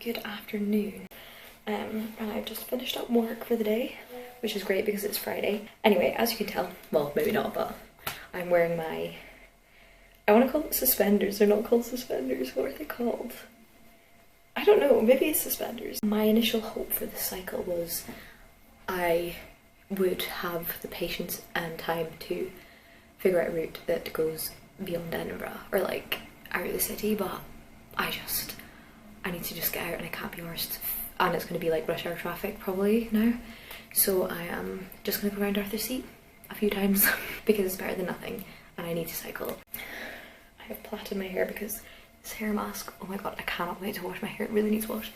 Good afternoon. And I've just finished up work for the day, which is great because it's Friday. Anyway, as you can tell, well, maybe not, but I'm wearing my, I want to call it suspenders. They're not called suspenders. What are they called? I don't know, maybe it's suspenders. My initial hope for this cycle was I would have the patience and time to figure out a route that goes beyond Edinburgh or like out of the city, but I need to just get out and I can't be arsed. And it's going to be like rush hour traffic probably now. So I am just going to go around Arthur's Seat a few times because it's better than nothing and I need to cycle. I have plaited my hair because this hair mask, oh my god, I cannot wait to wash my hair. It really needs wash.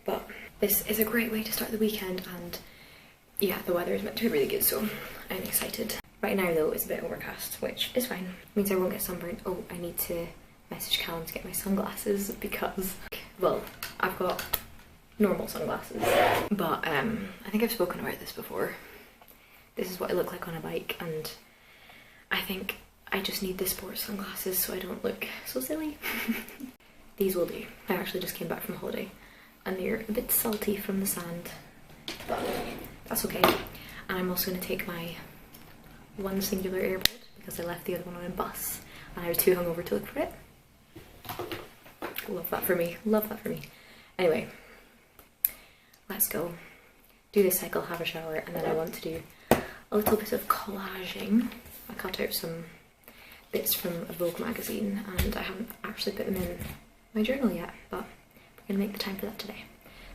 But this is a great way to start the weekend and yeah, the weather is meant to be really good, so I'm excited. Right now though, it's a bit overcast, which is fine. It means I won't get sunburned. Oh, I need to message Callum to get my sunglasses because, well, I've got normal sunglasses, but I think I've spoken about this before. This is what I look like on a bike, and I think I just need the sports sunglasses so I don't look so silly. These will do. I actually just came back from holiday and they're a bit salty from the sand, but that's okay. And I'm also going to take my one singular AirPod because I left the other one on a bus and I was too hungover to look for it. Love that for me, love that for me. Anyway, let's go do this cycle, have a shower, and then I want to do a little bit of collaging. I cut out some bits from a Vogue magazine and I haven't actually put them in my journal yet, but we're gonna make the time for that today.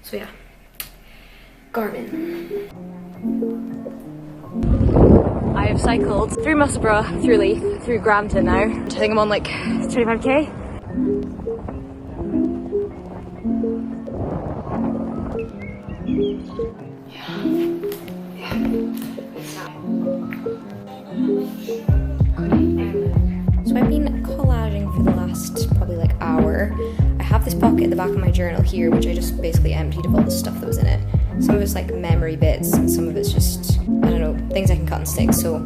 So yeah, Garmin. I have cycled through Musselburgh, through Leith, through Granton now. I think I'm on like 25k. So I've been collaging for the last probably like hour. I have this pocket at the back of my journal here which I just basically emptied of all the stuff that was in it. Some of it's like memory bits and some of it's just, I don't know, things I can cut and stick. So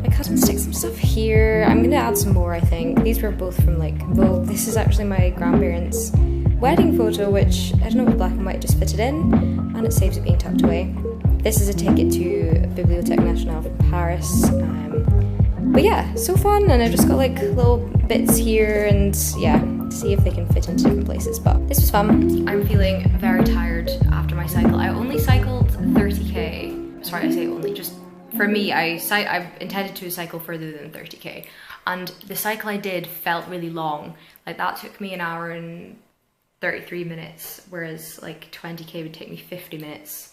I cut and stick some stuff here. I'm gonna add some more, I think. These were both from like Vogue. This is actually my grandparents' wedding photo, which I don't know, with black and white just fitted in and it saves it being tucked away. This is a ticket to Bibliothèque Nationale from Paris. But yeah, so fun, and I've just got like little bits here and yeah, see if they can fit into different places, but this was fun. I'm feeling very tired after my cycle. I only cycled 30k. Sorry, I say only, just for me, I've intended to cycle further than 30k, and the cycle I did felt really long. Like that took me an hour and 33 minutes, whereas like 20k would take me 50 minutes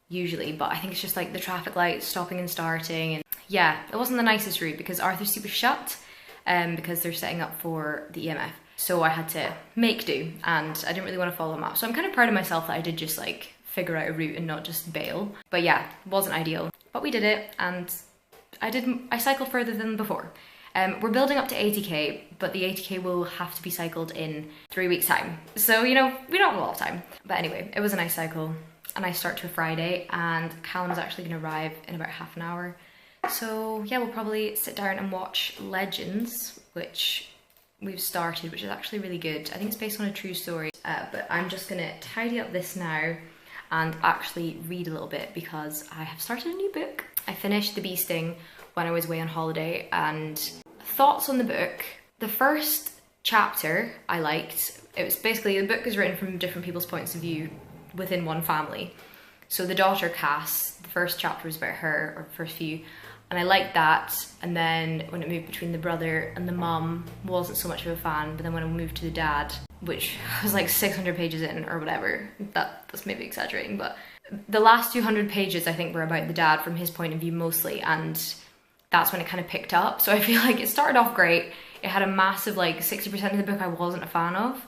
usually, but I think it's just like the traffic lights stopping and starting, and yeah, it wasn't the nicest route because Arthur's Seat was shut because they're setting up for the EMF. So I had to make do and I didn't really want to follow a map. So I'm kind of proud of myself that I did just like figure out a route and not just bail. But yeah, it wasn't ideal, but we did it and I cycled further than before. We're building up to 80k, but the 80k will have to be cycled in 3 weeks time. So, you know, we don't have a lot of time. But anyway, it was a nice cycle. A nice start to a Friday, and Callum's actually going to arrive in about half an hour. So yeah, we'll probably sit down and watch Legends, which we've started, which is actually really good. I think it's based on a true story, but I'm just going to tidy up this now and actually read a little bit because I have started a new book. I finished The Bee Sting when I was away on holiday, and thoughts on the book. The first chapter I liked. It was basically, the book is written from different people's points of view within one family. So the daughter Cass, the first chapter was about her, or the first few, and I liked that. And then when it moved between the brother and the mum, wasn't so much of a fan. But then when it moved to the dad, which was like 600 pages in or whatever, that's maybe exaggerating, but the last 200 pages I think were about the dad from his point of view mostly, and that's when it kind of picked up. So I feel like it started off great. It had a massive, like 60% of the book I wasn't a fan of.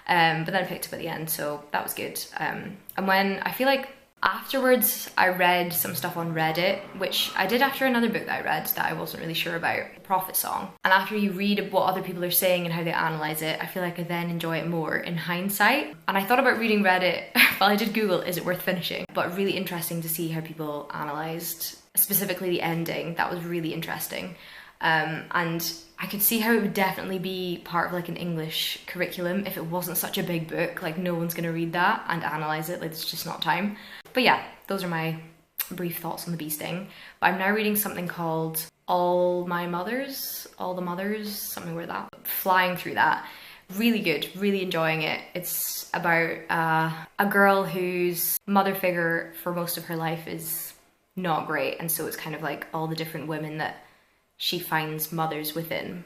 But then I picked up at the end, so that was good. And when, I feel like afterwards I read some stuff on Reddit, which I did after another book that I read that I wasn't really sure about, Prophet Song. And after you read what other people are saying and how they analyse it, I feel like I then enjoy it more in hindsight. And I thought about reading Reddit, well, I did Google, is it worth finishing? But really interesting to see how people analysed, specifically the ending. That was really interesting. and I could see how it would definitely be part of like an English curriculum if it wasn't such a big book. Like no one's gonna read that and analyze it, like it's just not time. But yeah, those are my brief thoughts on the bee sting. But I'm now reading something called All the Mothers, something like that. Flying through that. Really good, really enjoying it. It's about a girl whose mother figure for most of her life is not great, and so it's kind of like all the different women that she finds mothers within,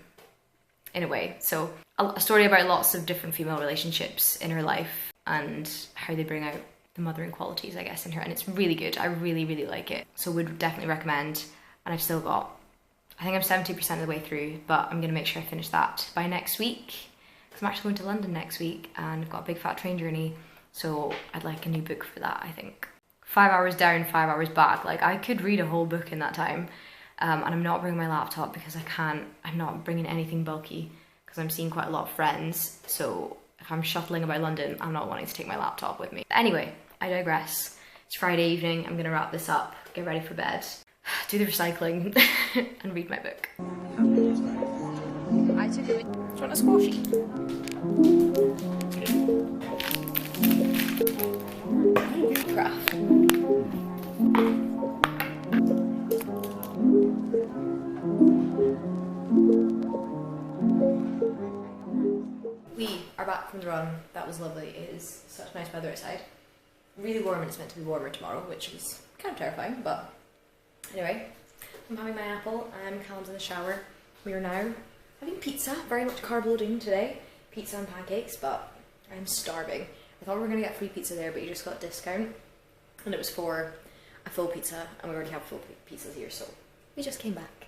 in a way. So a story about lots of different female relationships in her life and how they bring out the mothering qualities, I guess, in her, and it's really good. I really, really like it. So would definitely recommend, and I've still got, I think I'm 70% of the way through, but I'm gonna make sure I finish that by next week. I'm actually going to London next week and I've got a big fat train journey, so I'd like a new book for that, I think. 5 hours down, 5 hours back, like I could read a whole book in that time. And I'm not bringing my laptop because I'm not bringing anything bulky because I'm seeing quite a lot of friends, so if I'm shuttling about London, I'm not wanting to take my laptop with me. Anyway, I digress. It's Friday evening, I'm gonna wrap this up, get ready for bed, do the recycling, and read my book. I took it. Do you want a squashy? Craft. We are back from the run. That was lovely. It is such nice weather outside. Really warm, and it's meant to be warmer tomorrow, which is kind of terrifying, but anyway. I'm having my apple and Callum's in the shower. We are now having pizza, very much carb loading today. Pizza and pancakes, but I'm starving. I thought we were gonna get free pizza there, but you just got a discount. And it was for a full pizza, and we already have full pizzas here, so we just came back.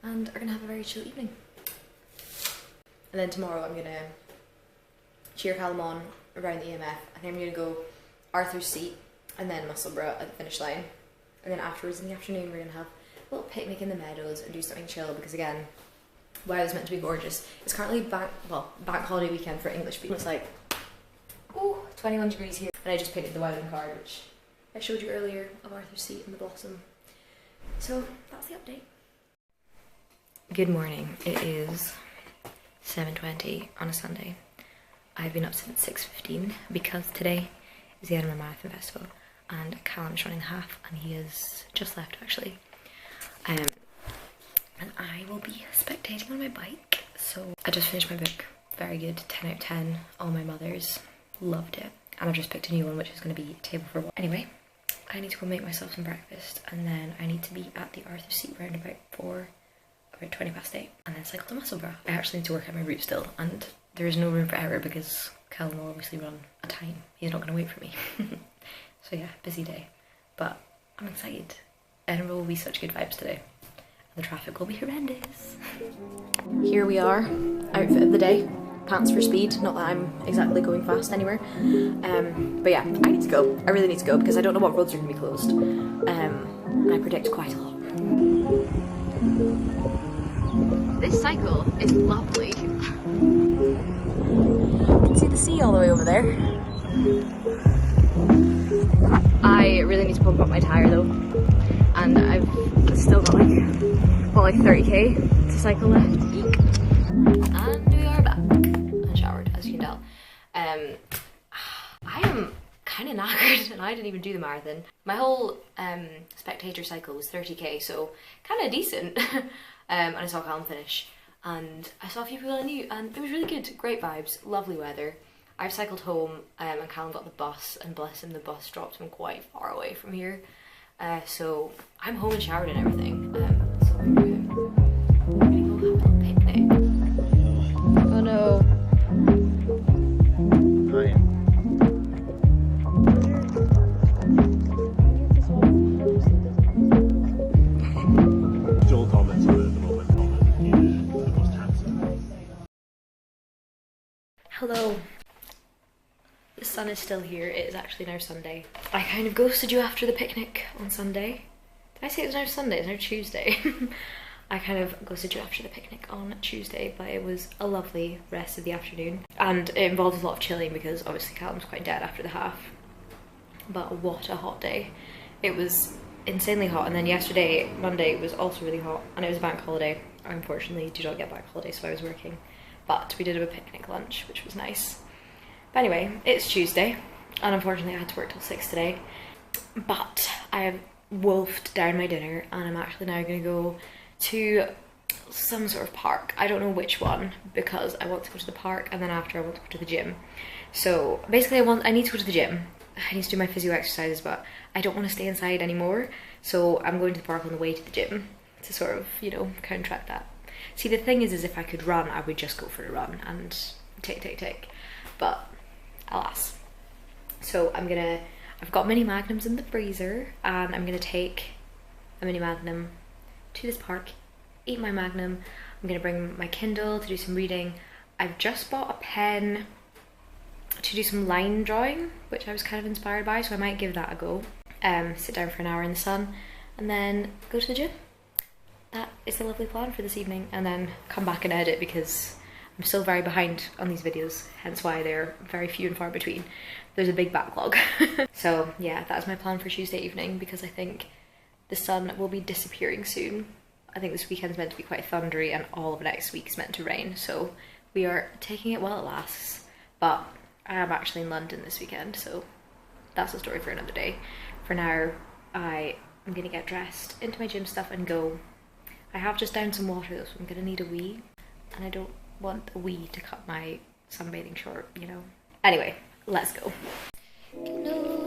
And are gonna have a very chill evening. And then tomorrow I'm gonna cheer Callum on around the EMF. I think I'm gonna go Arthur's Seat, and then Musselburgh at the finish line. And then afterwards in the afternoon we're gonna have a little picnic in the meadows and do something chill, because again, weather is meant to be gorgeous. It's currently bank holiday weekend for English people. It's like, oh, 21 degrees here. And I just painted the Wowling card, which I showed you earlier, of Arthur's Seat and the blossom. So that's the update. Good morning. It is 7:20 on a Sunday. I've been up since 6:15 because today is the Edinburgh Marathon Festival and Callum's running half, and he has just left actually. And I will be spectating on my bike. So I just finished my book. Very good, 10 out of 10. All My Mothers. Loved it. And I've just picked a new one, which is going to be Table for One. Anyway, I need to go make myself some breakfast, and then I need to be at the Arthur's Seat roundabout for about 20 past 8, and then cycle to Musselburgh. I actually need to work out my route still, and there is no room for error because Callum will obviously run a time. He's not going to wait for me. So yeah, busy day. But I'm excited. Edinburgh will be such good vibes today. The traffic will be horrendous. Here we are, outfit of the day. Pants for speed, not that I'm exactly going fast anywhere. But yeah, I need to go. I really need to go because I don't know what roads are going to be closed. And I predict quite a lot. This cycle is lovely. You can see the sea all the way over there. I really need to pump up my tyre though. And I've still got like 30k to cycle left. Eek. And we are back. Unshowered, as you can tell. I am kind of knackered and I didn't even do the marathon. My whole spectator cycle was 30k, so kind of decent. And I saw Callum finish. And I saw a few people I knew, and it was really good. Great vibes, lovely weather. I've cycled home and Callum got the bus, and bless him, the bus dropped him quite far away from here. So I'm home and showered and everything. So I'm gonna go have a little picnic. Oh no. Hi. Joel comments on it at the moment. The most handsome. Hello. The sun is still here. It is actually now Sunday. I kind of ghosted you after the picnic on Sunday. Did I say it was now Sunday? It's now Tuesday. I kind of ghosted you after the picnic on Tuesday, but it was a lovely rest of the afternoon. And it involved a lot of chilling because obviously Callum's quite dead after the half. But what a hot day. It was insanely hot, and then yesterday, Monday, was also really hot, and it was a bank holiday. I unfortunately do not get bank holiday, so I was working. But we did have a picnic lunch, which was nice. But anyway, it's Tuesday, and unfortunately I had to work till 6 today. But I have wolfed down my dinner, and I'm actually now going to go to some sort of park. I don't know which one, because I want to go to the park, and then after I want to go to the gym. So basically I need to go to the gym. I need to do my physio exercises, but I don't want to stay inside anymore. So I'm going to the park on the way to the gym to sort of, you know, counteract that. See, the thing is if I could run, I would just go for a run and take. But alas. So I've got mini magnums in the freezer, and I'm gonna take a mini magnum to this park, eat my magnum. I'm gonna bring my Kindle to do some reading. I've just bought a pen to do some line drawing, which I was kind of inspired by, so I might give that a go. Sit down for an hour in the sun, and then go to the gym. That is the lovely plan for this evening, and then come back and edit, because I'm still very behind on these videos, hence why they're very few and far between. There's a big backlog. So yeah, that's my plan for Tuesday evening, because I think the sun will be disappearing soon. I think this weekend's meant to be quite thundery, and all of next week's meant to rain, so we are taking it while it lasts. But I am actually in London this weekend, so that's a story for another day. For now, I am gonna get dressed, into my gym stuff, and go. I have just downed some water though, so I'm gonna need a wee, and I don't want a wee to cut my sunbathing short, you know. Anyway, let's go. No.